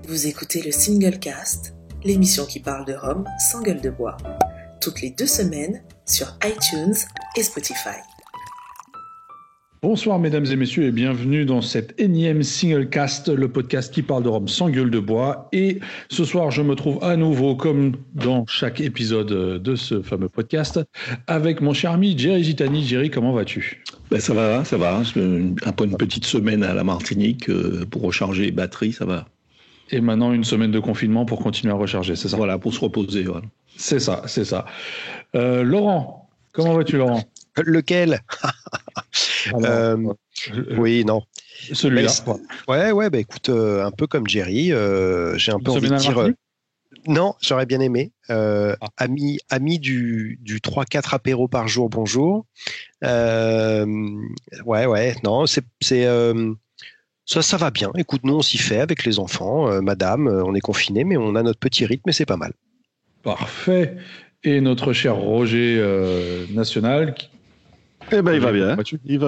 Vous écoutez le Single Cast, l'émission qui parle de rhum sans gueule de bois, toutes les 2 semaines sur iTunes et Spotify. Bonsoir mesdames et messieurs et bienvenue dans cet énième Single Cast, le podcast qui parle de rhum sans gueule de bois. Et ce soir, je me trouve à nouveau, comme dans chaque épisode de ce fameux podcast, avec mon cher ami Jerry Gitani. Jerry, comment vas-tu ? Ben ça va. Une petite semaine à la Martinique pour recharger les batteries, ça va. Et maintenant, une semaine de confinement pour continuer à recharger, c'est ça ? Voilà, pour se reposer. Voilà. C'est ça. Laurent, comment vas-tu, Laurent ? Lequel ? Oui, non. Celui-là. Ouais, bah écoute, un peu comme Jerry, j'ai un peu envie de dire. Non, j'aurais bien aimé. Ami du 3-4 apéros par jour, bonjour. Non, ça va bien. Écoute, nous on s'y fait avec les enfants, madame, on est confinés, mais on a notre petit rythme et c'est pas mal. Parfait. Et notre cher Roger National. Eh ben, il va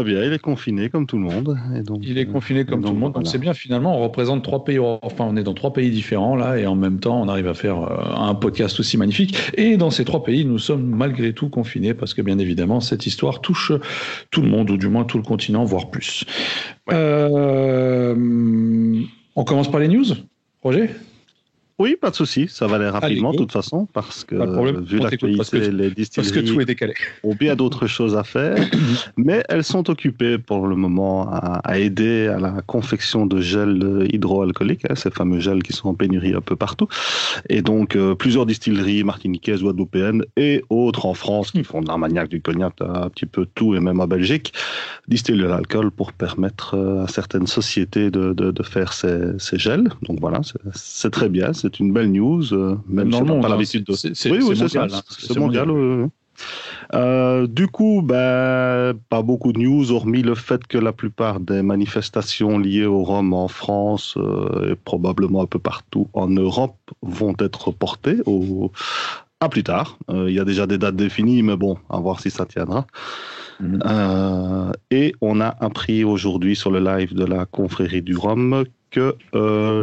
bien, il est confiné comme tout le monde. Et donc, il est confiné comme tout le monde, donc c'est bien, finalement, on représente 3 pays, enfin on est dans 3 pays différents là, et en même temps on arrive à faire un podcast aussi magnifique, et dans ces 3 pays nous sommes malgré tout confinés, parce que bien évidemment cette histoire touche tout le monde, ou du moins tout le continent, voire plus. Ouais. On commence par les news, Roger ? Oui, pas de souci, ça va aller rapidement de toute façon, parce que vu l'actualité, les distilleries ont bien d'autres choses à faire, mais elles sont occupées pour le moment à aider à la confection de gels hydroalcooliques, ces fameux gels qui sont en pénurie un peu partout, et donc plusieurs distilleries martiniquaises, guadeloupéennes et autres en France qui font de l'armagnac, du cognac, un petit peu tout, et même en Belgique, distillent de l'alcool pour permettre à certaines sociétés de faire ces gels. Donc voilà, c'est très bien. C'est une belle news, même si on n'a pas l'habitude de... C'est mondial. Du coup, pas beaucoup de news, hormis le fait que la plupart des manifestations liées au rhum en France et probablement un peu partout en Europe vont être reportées à plus tard. Il y a déjà des dates définies, mais bon, à voir si ça tiendra. Et on a appris aujourd'hui sur le live de la confrérie du rhum que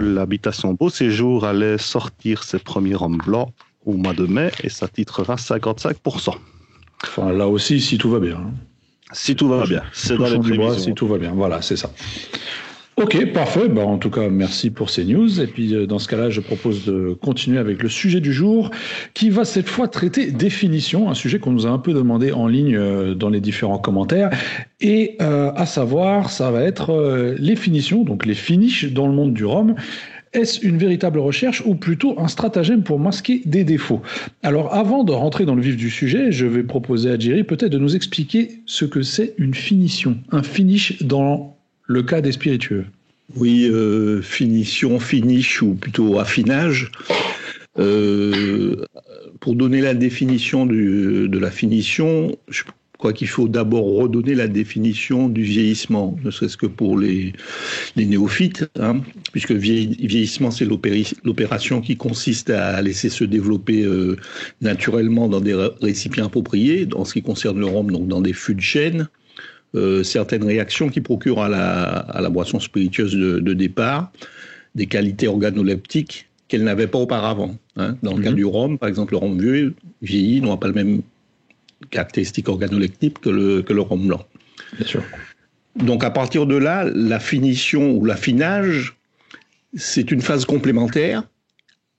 l'habitation Beau Séjour allait sortir ses premiers rhums blancs au mois de mai, et ça titrera 55%. Enfin, là aussi, si tout va bien. Si tout va bien. C'est dans les prévisions. Si tout va bien, voilà, c'est ça. Ok, parfait. En tout cas, merci pour ces news. Et puis, dans ce cas-là, je propose de continuer avec le sujet du jour, qui va cette fois traiter définition, un sujet qu'on nous a un peu demandé en ligne dans les différents commentaires. Et à savoir, ça va être les finitions, donc les finishes dans le monde du rhum. Est-ce une véritable recherche ou plutôt un stratagème pour masquer des défauts ? Alors, avant de rentrer dans le vif du sujet, je vais proposer à Jerry peut-être de nous expliquer ce que c'est une finition, un finish dans le cas des spiritueux. Oui, finition, finish ou plutôt affinage. Pour donner la définition de la finition, je crois qu'il faut d'abord redonner la définition du vieillissement, ne serait-ce que pour les néophytes, puisque vieillissement, c'est l'opération qui consiste à laisser se développer naturellement dans des récipients appropriés, en ce qui concerne le rhum, donc dans des fûts de chêne, certaines réactions qui procurent à la boisson spiritueuse de départ des qualités organoleptiques qu'elle n'avait pas auparavant. Dans le cas du rhum, par exemple, le rhum vieux, vieilli, n'aura pas le même caractéristique organoleptique que le rhum blanc. Bien sûr. Donc à partir de là, la finition ou l'affinage, c'est une phase complémentaire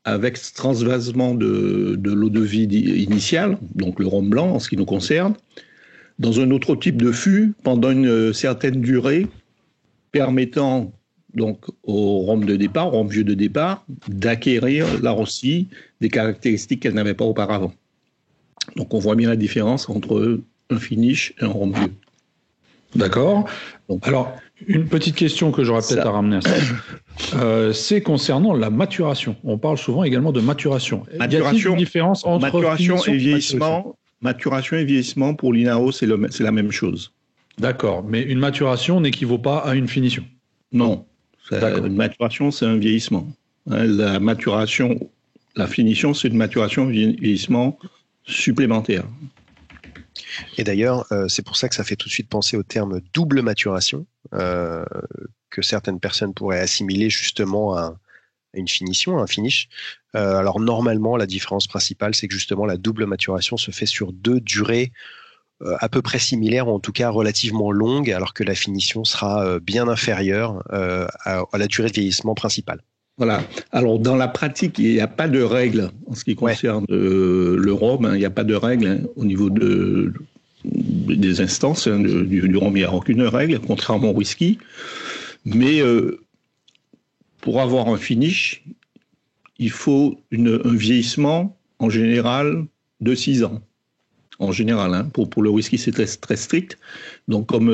avec transvasement de l'eau de vie initiale, donc le rhum blanc en ce qui nous concerne, dans un autre type de fût pendant une certaine durée, permettant donc au rhum de départ, au rhum vieux de départ, d'acquérir là aussi des caractéristiques qu'elle n'avait pas auparavant. Donc on voit bien la différence entre un finish et un rhum vieux. D'accord. Donc, alors, une petite question que j'aurais peut-être à ramener à ça. C'est concernant la maturation. On parle souvent également de maturation. Y a-t-il une différence entre maturation et vieillissement ? Maturation et vieillissement, pour l'INAO, c'est la même chose. D'accord, mais une maturation n'équivaut pas à une finition. Non, une maturation, c'est un vieillissement. La finition, c'est une maturation, vieillissement supplémentaire. Et d'ailleurs, c'est pour ça que ça fait tout de suite penser au terme double maturation, que certaines personnes pourraient assimiler justement à une finition, un finish. Alors normalement, la différence principale, c'est que justement la double maturation se fait sur 2 durées à peu près similaires, ou en tout cas relativement longues, alors que la finition sera bien inférieure à la durée de vieillissement principale. Voilà. Alors, dans la pratique, il n'y a pas de règle en ce qui concerne le rhum. Il n'y a pas de règle au niveau des instances du rhum. Il n'y a aucune règle, contrairement au whisky. Mais pour avoir un finish, il faut un vieillissement, en général, de 6 ans. En général, pour le whisky, c'est très, très strict. Donc, comme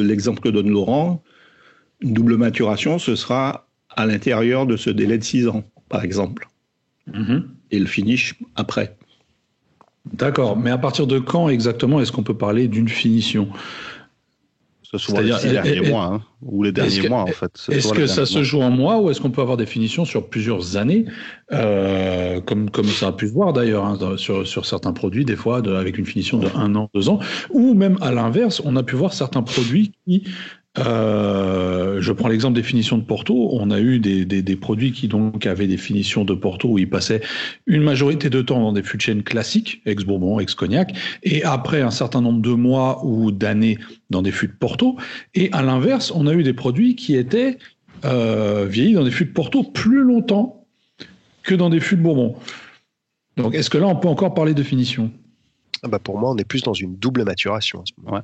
l'exemple que donne Laurent, une double maturation, ce sera à l'intérieur de ce délai de 6 ans, par exemple. Et le finish après. D'accord. Mais à partir de quand exactement est-ce qu'on peut parler d'une finition ? C'est-à-dire les derniers mois, ou les derniers mois, en fait. Est-ce que ça se joue en mois, ou est-ce qu'on peut avoir des finitions sur plusieurs années, comme ça a pu se voir d'ailleurs, sur certains produits, des fois, avec une finition de 1 an, 2 ans, ou même à l'inverse, on a pu voir certains produits qui... je prends l'exemple des finitions de Porto. On a eu des produits qui donc avaient des finitions de Porto où ils passaient une majorité de temps dans des fûts de chêne classiques, ex-Bourbon, ex-Cognac, et après un certain nombre de mois ou d'années dans des fûts de Porto. Et à l'inverse, on a eu des produits qui étaient vieillis dans des fûts de Porto plus longtemps que dans des fûts de Bourbon. Donc, est-ce que là, on peut encore parler de finition ? Pour moi, on est plus dans une double maturation à ce moment. Ouais.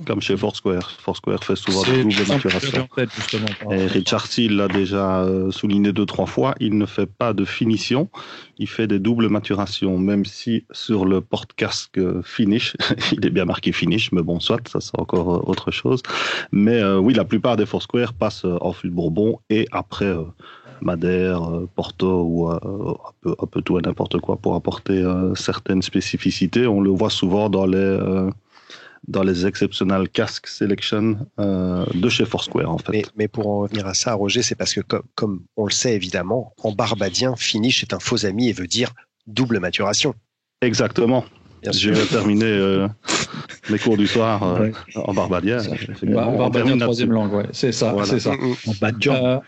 Comme chez Foursquare. Foursquare fait souvent de double maturation. Et Richard Seale l'a déjà souligné 2-3 fois, il ne fait pas de finition, il fait des doubles maturations, même si sur le porte-casque finish, il est bien marqué finish, mais bon, soit, ça c'est encore autre chose. Mais oui, la plupart des Foursquare passent en fût de Bourbon et après Madère, Porto ou un peu tout et n'importe quoi pour apporter certaines spécificités. On le voit souvent dans les Exceptional Cask Selection de chez Foursquare, en fait. Mais pour en revenir à ça, Roger, c'est parce que, comme on le sait évidemment, en barbadien, finish est un faux ami et veut dire double maturation. Exactement. Je vais terminer mes cours du soir en barbadien. Barbadien, troisième langue, ouais. C'est ça, voilà. C'est ça. En badjan.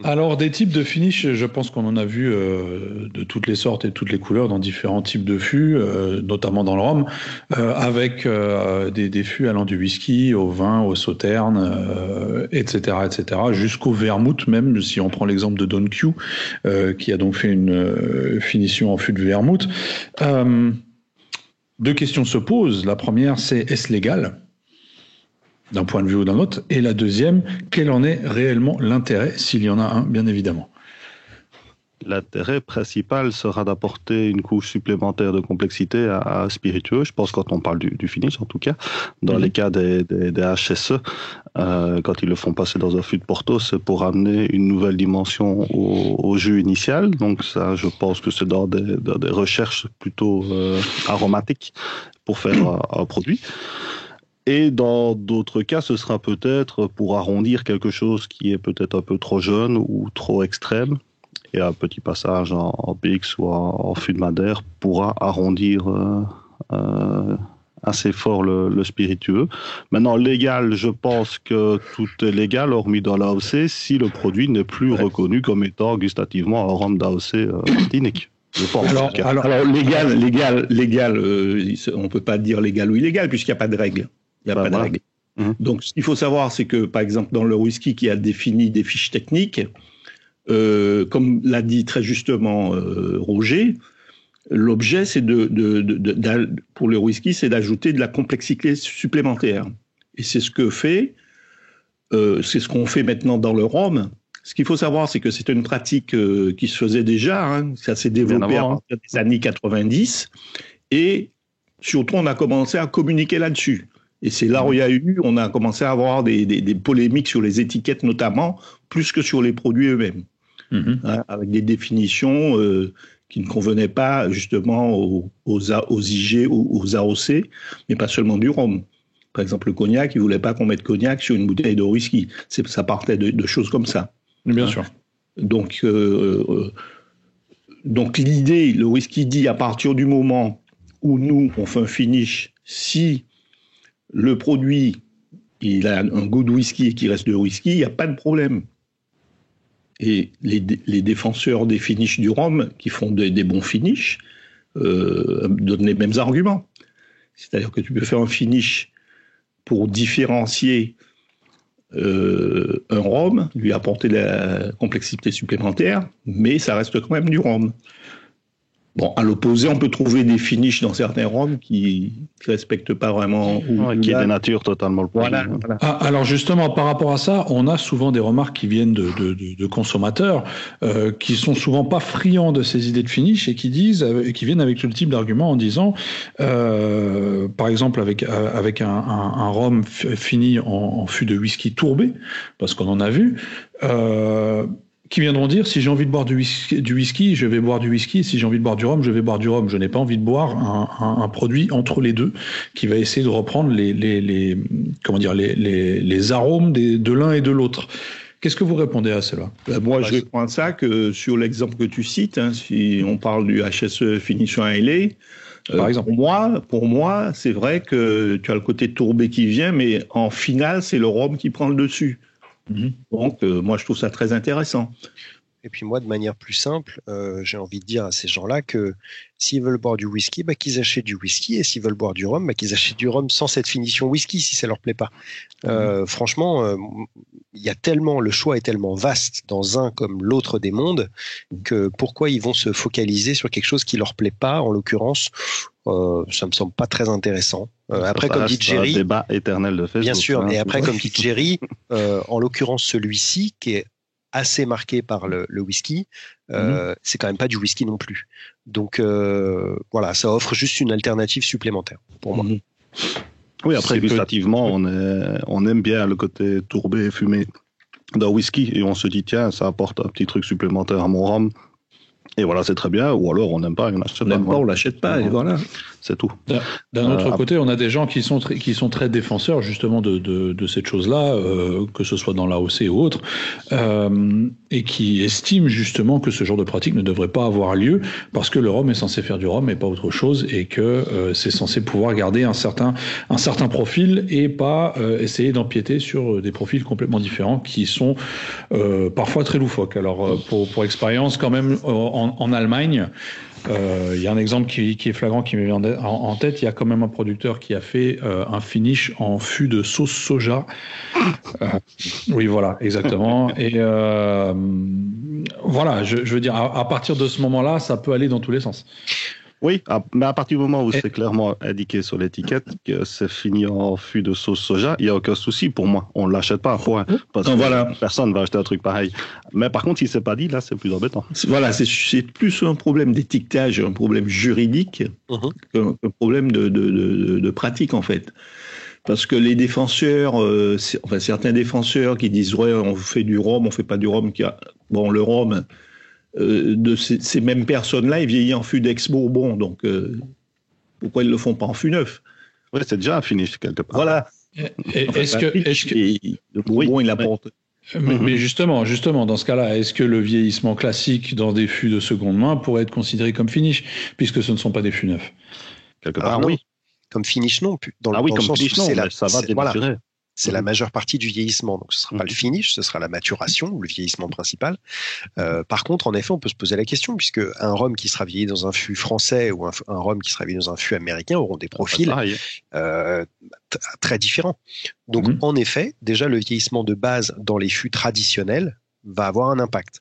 Alors, des types de finish, je pense qu'on en a vu de toutes les sortes et de toutes les couleurs dans différents types de fûts, notamment dans le rhum, avec des fûts allant du whisky au vin, au sauterne, etc., jusqu'au vermouth, même si on prend l'exemple de Don Q, qui a donc fait une finition en fût de vermouth. 2 questions se posent. La première, c'est est-ce légal d'un point de vue ou d'un autre? Et la deuxième, quel en est réellement l'intérêt, s'il y en a un, bien évidemment? L'intérêt principal sera d'apporter une couche supplémentaire de complexité à spiritueux, je pense, quand on parle du finish en tout cas. Dans les cas des HSE, quand ils le font passer dans un fût de Porto, c'est pour amener une nouvelle dimension au jus initial. Donc ça, je pense que c'est dans des recherches plutôt aromatiques pour faire un produit. Et dans d'autres cas, ce sera peut-être pour arrondir quelque chose qui est peut-être un peu trop jeune ou trop extrême. Et un petit passage en PX ou en fût de Madère pourra arrondir assez fort le spiritueux. Maintenant, légal, je pense que tout est légal, hormis dans l'AOC, si le produit n'est plus reconnu comme étant gustativement un rhum d'AOC martinique. Alors légal, on ne peut pas dire légal ou illégal, puisqu'il n'y a pas de règle. Il n'y a pas de règle. Donc, ce qu'il faut savoir, c'est que, par exemple, dans le whisky qui a défini des fiches techniques, comme l'a dit très justement Roger, l'objet, c'est pour le whisky, c'est d'ajouter de la complexité supplémentaire. Et c'est ce qu'on fait maintenant dans le rhum. Ce qu'il faut savoir, c'est que c'est une pratique qui se faisait déjà. Ça s'est développé à partir des années 90. Et surtout, on a commencé à communiquer là-dessus. Et c'est là où on a commencé à avoir des polémiques sur les étiquettes notamment, plus que sur les produits eux-mêmes. Avec des définitions qui ne convenaient pas justement aux IG ou aux AOC, mais pas seulement du rhum. Par exemple, le cognac, ils ne voulaient pas qu'on mette cognac sur une bouteille de whisky. Ça partait de choses comme ça. Bien sûr. Donc l'idée, le whisky dit, à partir du moment où nous, on fait un finish, si le produit, il a un goût de whisky et qu'il reste de whisky, il n'y a pas de problème. Et les défenseurs des finishes du rhum, qui font des bons finishes, donnent les mêmes arguments. C'est-à-dire que tu peux faire un finish pour différencier un rhum, lui apporter de la complexité supplémentaire, mais ça reste quand même du rhum. Bon, à l'opposé, on peut trouver des finishes dans certains rhums qui ne respectent pas vraiment... qui dénaturent totalement le produit. Voilà. Alors justement, par rapport à ça, on a souvent des remarques qui viennent de consommateurs qui sont souvent pas friands de ces idées de finish et qui viennent avec le type d'argument en disant, par exemple, avec un rhum fini en fût de whisky tourbé, parce qu'on en a vu... qui viendront dire, si j'ai envie de boire du whisky, je vais boire du whisky, et si j'ai envie de boire du rhum, je vais boire du rhum. Je n'ai pas envie de boire un produit entre les deux qui va essayer de reprendre les arômes de l'un et de l'autre. Qu'est-ce que vous répondez à cela? Moi, je réponds à ça que sur l'exemple que tu cites, si on parle du HSE Finition Islay, par exemple. Pour moi, c'est vrai que tu as le côté tourbé qui vient, mais en finale, c'est le rhum qui prend le dessus. Donc, moi, je trouve ça très intéressant. Et puis moi, de manière plus simple, j'ai envie de dire à ces gens-là que s'ils veulent boire du whisky, qu'ils achètent du whisky, et s'ils veulent boire du rhum, qu'ils achètent du rhum sans cette finition whisky, si ça leur plaît pas. Franchement, le choix est tellement vaste dans un comme l'autre des mondes que pourquoi ils vont se focaliser sur quelque chose qui leur plaît pas, en l'occurrence, ça me semble pas très intéressant. Après, comme dit Jerry, débat éternel de Facebook. Bien sûr, et après, comme dit Jerry, en l'occurrence celui-ci qui est assez marqué par le whisky, c'est quand même pas du whisky non plus. Donc voilà, ça offre juste une alternative supplémentaire pour moi. Oui, après gustativement, on aime bien le côté tourbé et fumé d'un whisky et on se dit tiens, ça apporte un petit truc supplémentaire à mon rhum. Et voilà, c'est très bien. Ou alors, on n'aime pas, on l'achète pas, et voilà. C'est tout. D'un autre côté, on a des gens qui sont très défenseurs, justement, de cette chose-là, que ce soit dans l'AOC ou autre, et qui estiment, justement, que ce genre de pratique ne devrait pas avoir lieu, parce que le rhum est censé faire du rhum et pas autre chose, et que c'est censé pouvoir garder un certain profil et pas essayer d'empiéter sur des profils complètement différents qui sont parfois très loufoques. Alors, pour expérience, quand même, en Allemagne, il y a un exemple qui est flagrant qui me vient en tête. Il y a quand même un producteur qui a fait un finish en fût de sauce soja. Oui, voilà, exactement. Et voilà, je veux dire, à partir de ce moment-là, ça peut aller dans tous les sens. Oui, mais à partir du moment où c'est clairement indiqué sur l'étiquette que c'est fini en fût de sauce soja, il n'y a aucun souci pour moi. On ne l'achète pas, parce que personne ne va acheter un truc pareil. Mais par contre, si ce n'est pas dit, là, c'est plus embêtant. Voilà, c'est plus un problème d'étiquetage, un problème juridique, qu'un problème de pratique, en fait. Parce que les défenseurs, certains défenseurs qui disent « ouais, on fait du rhum, on ne fait pas du rhum », le rhum... de ces mêmes personnes-là, ils vieillissent en fût d'ex-Bourbon, donc pourquoi ils ne le font pas en fût neuf? Oui, c'est déjà un finish quelque part. Voilà. Le Bourbon, il apporte. Mais justement, dans ce cas-là, est-ce que le vieillissement classique dans des fûts de seconde main pourrait être considéré comme finish, puisque ce ne sont pas des fûts neufs? Quelque part, oui. Comme finish, non. Dans le comme sens finish, non, ça va dénaturer. Voilà. C'est la majeure partie du vieillissement. Donc, ce ne sera pas le finish, ce sera la maturation, le vieillissement principal. Par contre, en effet, on peut se poser la question, puisque un rhum qui sera vieilli dans un fût français ou un rhum qui sera vieilli dans un fût américain auront des profils très différents. Donc, en effet, déjà, le vieillissement de base dans les fûts traditionnels va avoir un impact.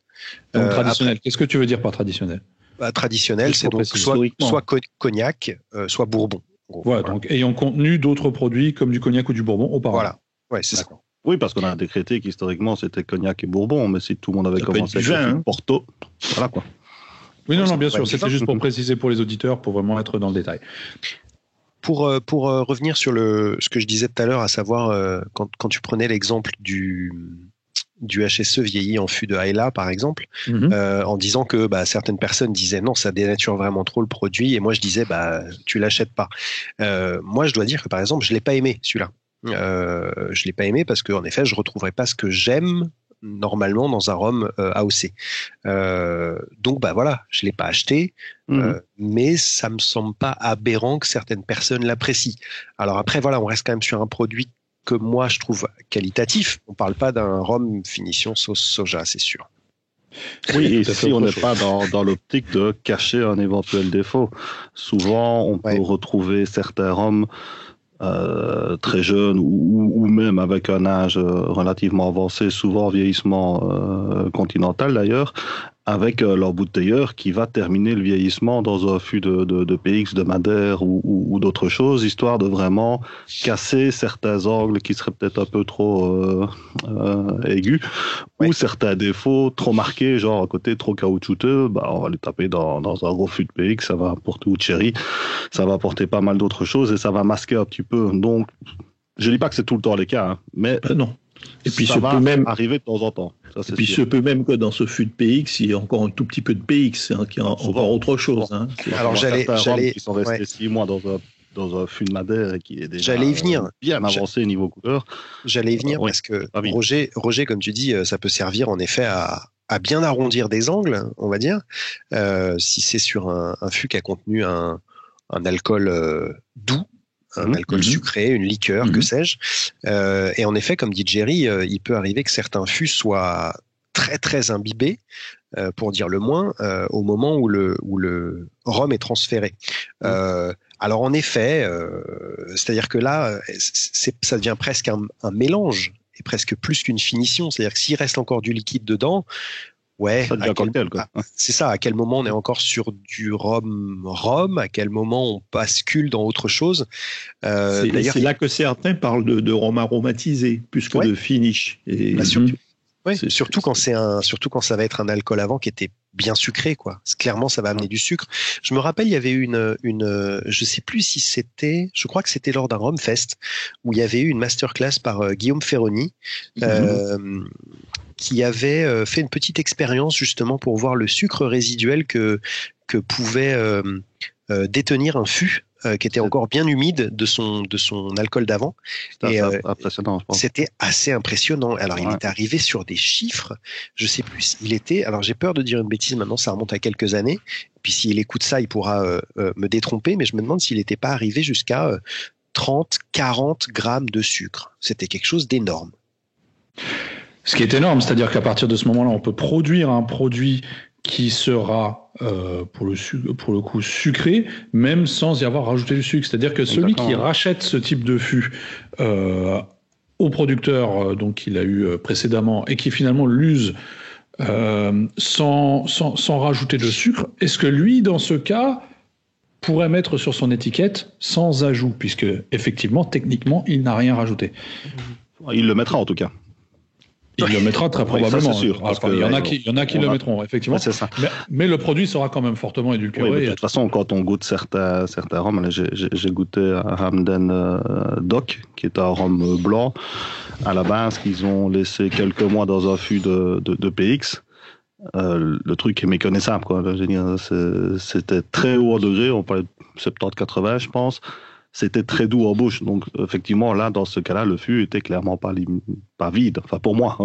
Donc, traditionnel, qu'est-ce que tu veux dire par traditionnel? Traditionnel, c'est donc soit cognac, soit bourbon. Voilà, donc ayant contenu d'autres produits comme du cognac ou du bourbon auparavant. Voilà, ouais, c'est ça. Oui, parce qu'on a décrété qu'historiquement c'était cognac et bourbon, mais si tout le monde avait commencé avec Porto, voilà quoi. Oui, non, bien sûr, c'était juste pour préciser pour les auditeurs, pour vraiment être dans le détail. Pour revenir sur ce que je disais tout à l'heure, à savoir quand tu prenais l'exemple du HSE vieilli en fût de Islay, par exemple, en disant que certaines personnes disaient non, ça dénature vraiment trop le produit, et moi je disais tu l'achètes pas. Moi je dois dire que par exemple je l'ai pas aimé celui-là. Je l'ai pas aimé parce qu'en effet je retrouverais pas ce que j'aime normalement dans un rhum AOC. Donc voilà, je l'ai pas acheté, mais ça me semble pas aberrant que certaines personnes l'apprécient. Alors après voilà, on reste quand même sur un produit que moi je trouve qualitatif. On parle pas d'un rhum finition sauce soja, c'est sûr. Oui, et si on n'est pas dans l'optique de cacher un éventuel défaut. Souvent, on peut retrouver certains rhums très jeunes ou même avec un âge relativement avancé, souvent vieillissement continental d'ailleurs, avec leur bouteilleur qui va terminer le vieillissement dans un fût de PX, de Madère ou d'autres choses, histoire de vraiment casser certains angles qui seraient peut-être un peu trop aigus, ou certains défauts trop marqués, genre un côté trop caoutchouteux, on va les taper dans un gros fût de PX, ça va apporter, ou de Cherry, ça va apporter pas mal d'autres choses et ça va masquer un petit peu. Donc, je dis pas que c'est tout le temps les cas, mais non. Et puis ça va même arriver de temps en temps. Ça, et puis il se peut même que dans ce fût de PX, il y a encore un tout petit peu de PX, qui est encore autre chose. Alors j'allais qui sont restés 6 mois dans un fût de Madère et qui est déjà bien avancé niveau couleur. J'allais y venir parce que Roger, comme tu dis, ça peut servir en effet à bien arrondir des angles, on va dire, si c'est sur un fût qui a contenu un alcool doux. Un alcool sucré, une liqueur, que sais-je. Et en effet, comme dit Jerry, il peut arriver que certains fûts soient très très imbibés, pour dire le moins, au moment où le rhum est transféré. Alors en effet, c'est-à-dire que là, ça devient presque un mélange, et presque plus qu'une finition. C'est-à-dire que s'il reste encore du liquide dedans, ça devient cocktail, quoi. C'est ça, à quel moment on est encore sur du rhum, à quel moment on bascule dans autre chose. D'ailleurs, c'est là que certains parlent de rhum aromatisé, plus que de finish. Et... surtout quand ça va être un alcool avant qui était bien sucré, quoi. Clairement, ça va amener du sucre. Je me rappelle, il y avait une je sais plus si c'était, je crois que c'était lors d'un Rhum Fest, où il y avait eu une masterclass par Guillaume Ferroni, qui avait fait une petite expérience justement pour voir le sucre résiduel que pouvait détenir un fût qui était encore bien humide de son alcool d'avant. Et impressionnant, je pense. C'était assez impressionnant. Alors il est arrivé sur des chiffres, je sais plus, alors j'ai peur de dire une bêtise maintenant, ça remonte à quelques années, puis s'il écoute ça, il pourra me détromper, mais je me demande s'il n'était pas arrivé jusqu'à 30-40 grammes de sucre. C'était quelque chose d'énorme. Ce qui est énorme, c'est-à-dire qu'à partir de ce moment-là, on peut produire un produit qui sera pour le coup sucré, même sans y avoir rajouté du sucre. C'est-à-dire que celui qui rachète ce type de fût au producteur donc qu'il a eu précédemment et qui finalement l'use sans rajouter de sucre, est-ce que lui, dans ce cas, pourrait mettre sur son étiquette sans ajout, puisque effectivement, techniquement, il n'a rien rajouté. Il le mettra en tout cas. Il le mettra très probablement. Ça, c'est sûr, il y en a qui le mettront, effectivement. C'est ça. Mais le produit sera quand même fortement édulcoré. Oui, de toute façon, quand on goûte certains rhums, j'ai goûté un Hamden Doc, qui est un rhum blanc, à la base, qu'ils ont laissé quelques mois dans un fût de PX. Le truc est méconnaissable, quoi. Je veux dire, c'était très haut en degré, on parlait de 70-80, je pense. C'était très doux en bouche. Donc, effectivement, là, dans ce cas-là, le fût était clairement pas vide. Enfin, pour moi,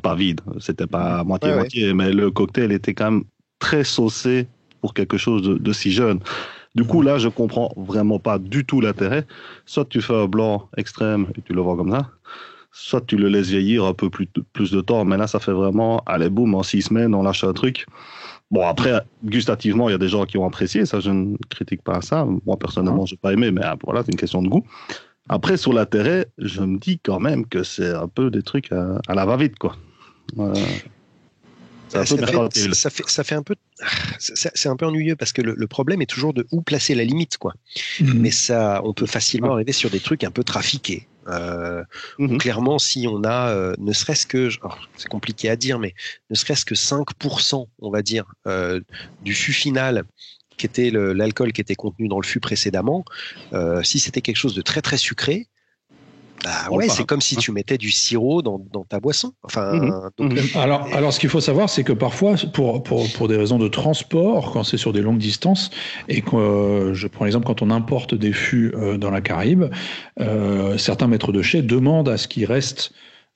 pas vide. C'était pas moitié-moitié, mais le cocktail était quand même très saucé pour quelque chose de si jeune. Du coup, là, je comprends vraiment pas du tout l'intérêt. Soit tu fais un blanc extrême et tu le vends comme ça, soit tu le laisses vieillir un peu plus de temps. Mais là, ça fait vraiment, allez, boum, en 6 semaines, on lâche un truc. Bon, après, gustativement, il y a des gens qui ont apprécié, ça, je ne critique pas ça. Moi, personnellement, je n'ai pas aimé, mais voilà, c'est une question de goût. Après, sur l'intérêt, je me dis quand même que c'est un peu des trucs à la va-vite, quoi. Ça fait un peu, c'est un peu ennuyeux parce que le problème est toujours de où placer la limite, quoi. Mais ça, on peut facilement arriver sur des trucs un peu trafiqués. Clairement, si on a ne serait-ce que, c'est compliqué à dire, mais ne serait-ce que 5%, on va dire, du fût final qui était l'alcool qui était contenu dans le fût précédemment, si c'était quelque chose de très très sucré, c'est comme si tu mettais du sirop dans ta boisson. Enfin, alors, ce qu'il faut savoir, c'est que parfois, pour des raisons de transport, quand c'est sur des longues distances, et que je prends l'exemple quand on importe des fûts dans la Caraïbe, certains maîtres de chai demandent à ce qu'il reste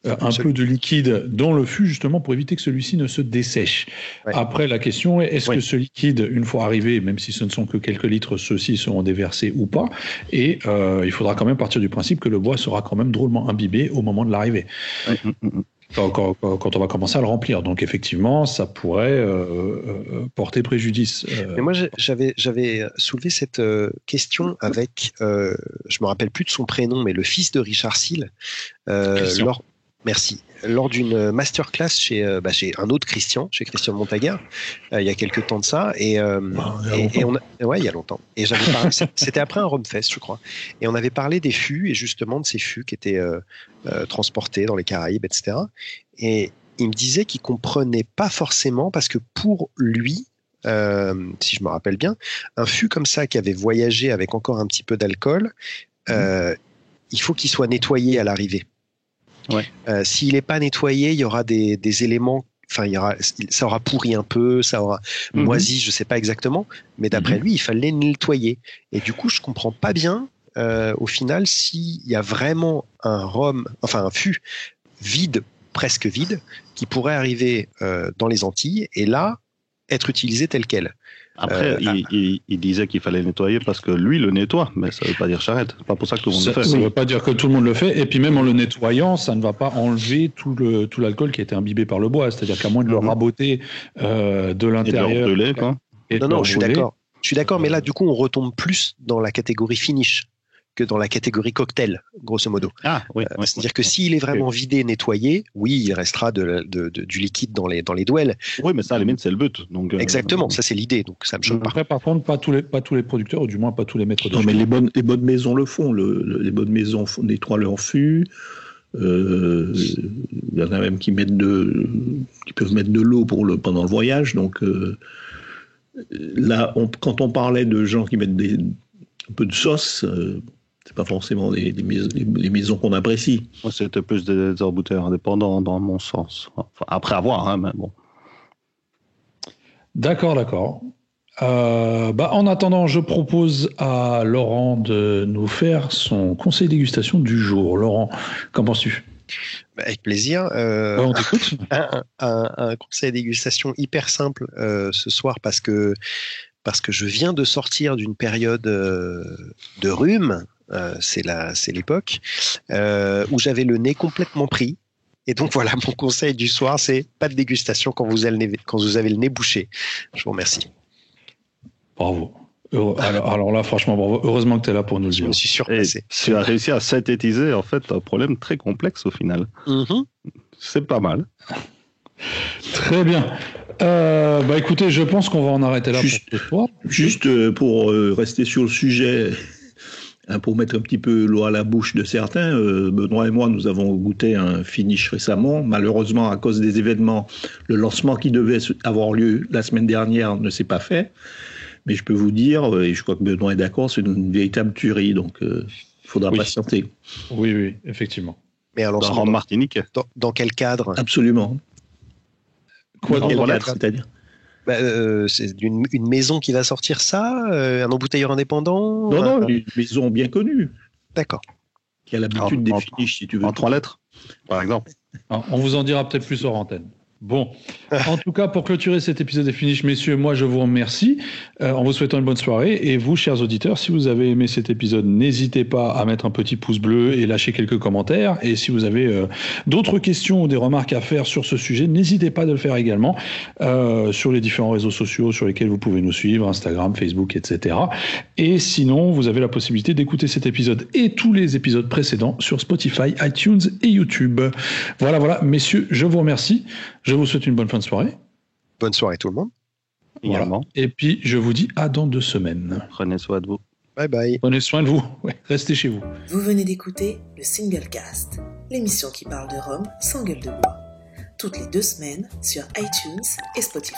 un peu de liquide dans le fût, justement pour éviter que celui-ci ne se dessèche. Ouais. Après, la question est, est-ce que ce liquide, une fois arrivé, même si ce ne sont que quelques litres, ceux-ci seront déversés ou pas? Et il faudra quand même partir du principe que le bois sera quand même drôlement imbibé au moment de l'arrivée. quand on va commencer à le remplir. Donc effectivement, ça pourrait porter préjudice. Mais moi, j'avais soulevé cette question avec, je me rappelle plus de son prénom, mais le fils de Richard Seale. Merci. Lors d'une masterclass chez un autre Christian, chez Christian Montaguer, il y a quelques temps de ça, il y a longtemps. Et j'avais parlé, c'était après un Rumfest, je crois. Et on avait parlé des fûts et justement de ces fûts qui étaient transportés dans les Caraïbes, etc. Et il me disait qu'il comprenait pas forcément parce que pour lui, si je me rappelle bien, un fût comme ça qui avait voyagé avec encore un petit peu d'alcool, il faut qu'il soit nettoyé à l'arrivée. Ouais. S'il n'est pas nettoyé, il y aura des éléments, ça aura pourri un peu, ça aura moisi, je sais pas exactement, mais d'après lui, il fallait nettoyer. Et du coup, je comprends pas bien, au final, s'il y a vraiment un fût vide, presque vide, qui pourrait arriver dans les Antilles et là être utilisé tel quel. Après, il disait qu'il fallait nettoyer parce que lui le nettoie, mais ça ne veut pas dire charrette. C'est pas pour ça que tout le monde le fait. Ça ne veut pas dire que tout le monde le fait. Et puis même en le nettoyant, ça ne va pas enlever tout l'alcool qui a été imbibé par le bois. C'est-à-dire qu'à moins de le raboter de l'intérieur. Non, je suis d'accord. Je suis d'accord, mais là, du coup, on retombe plus dans la catégorie finish que dans la catégorie cocktail, grosso modo. C'est-à-dire que s'il est vraiment vidé, nettoyé, oui, il restera du liquide dans les douelles. Oui, mais ça, à la limite, c'est le but. Donc, exactement, ça c'est l'idée, donc ça me choque pas. Après, par contre, pas tous les producteurs, ou du moins pas tous les maîtres de fût. Non, mais les bonnes maisons le font. Les bonnes maisons nettoient leur fût. Il y en a même qui peuvent mettre de l'eau pendant le voyage. Donc là, quand on parlait de gens qui mettent un peu de sauce, c'est pas forcément les maisons qu'on apprécie. Moi, c'était plus des embouteilleurs indépendants dans mon sens. Enfin, après avoir, mais bon. D'accord. En attendant, je propose à Laurent de nous faire son conseil dégustation du jour. Laurent, qu'en penses-tu ? Avec plaisir. On t'écoute. Un conseil dégustation hyper simple ce soir parce que je viens de sortir d'une période de rhume. C'est l'époque où j'avais le nez complètement pris. Et donc voilà, mon conseil du soir, c'est pas de dégustation quand vous avez le nez bouché. Je vous remercie. Bravo. Alors là, franchement, bravo. Heureusement que tu es là pour nous le dire. Je me suis surpassé. Tu as réussi à synthétiser en fait un problème très complexe au final. C'est pas mal. Très bien. Écoutez, je pense qu'on va en arrêter là pour ce soir. Juste pour rester sur le sujet, pour mettre un petit peu l'eau à la bouche de certains, Benoît et moi, nous avons goûté un finish récemment. Malheureusement, à cause des événements, le lancement qui devait avoir lieu la semaine dernière ne s'est pas fait. Mais je peux vous dire, et je crois que Benoît est d'accord, c'est une véritable tuerie, donc il faudra patienter. Oui, effectivement. Mais alors, en Martinique. Dans quel cadre ? Absolument. Quoi dans cadre, c'est-à-dire ? C'est une maison qui va sortir ça, un embouteilleur indépendant. Non, une maison bien connue. D'accord. Qui a l'habitude des finishes, si tu veux. En 3 lettres, par exemple. On vous en dira peut-être plus hors antenne. Bon, en tout cas, pour clôturer cet épisode des Finish, messieurs, moi je vous remercie en vous souhaitant une bonne soirée. Et vous, chers auditeurs, si vous avez aimé cet épisode, n'hésitez pas à mettre un petit pouce bleu et lâcher quelques commentaires. Et si vous avez d'autres questions ou des remarques à faire sur ce sujet, n'hésitez pas de le faire également sur les différents réseaux sociaux sur lesquels vous pouvez nous suivre, Instagram, Facebook, etc. Et sinon, vous avez la possibilité d'écouter cet épisode et tous les épisodes précédents sur Spotify, iTunes et YouTube. Voilà, messieurs, je vous remercie. Je vous souhaite une bonne fin de soirée. Bonne soirée tout le monde. Également. Et puis, je vous dis à dans 2 semaines. Prenez soin de vous. Bye bye. Prenez soin de vous. Restez chez vous. Vous venez d'écouter le Single Cast, l'émission qui parle de rhum sans gueule de bois. Toutes les 2 semaines sur iTunes et Spotify.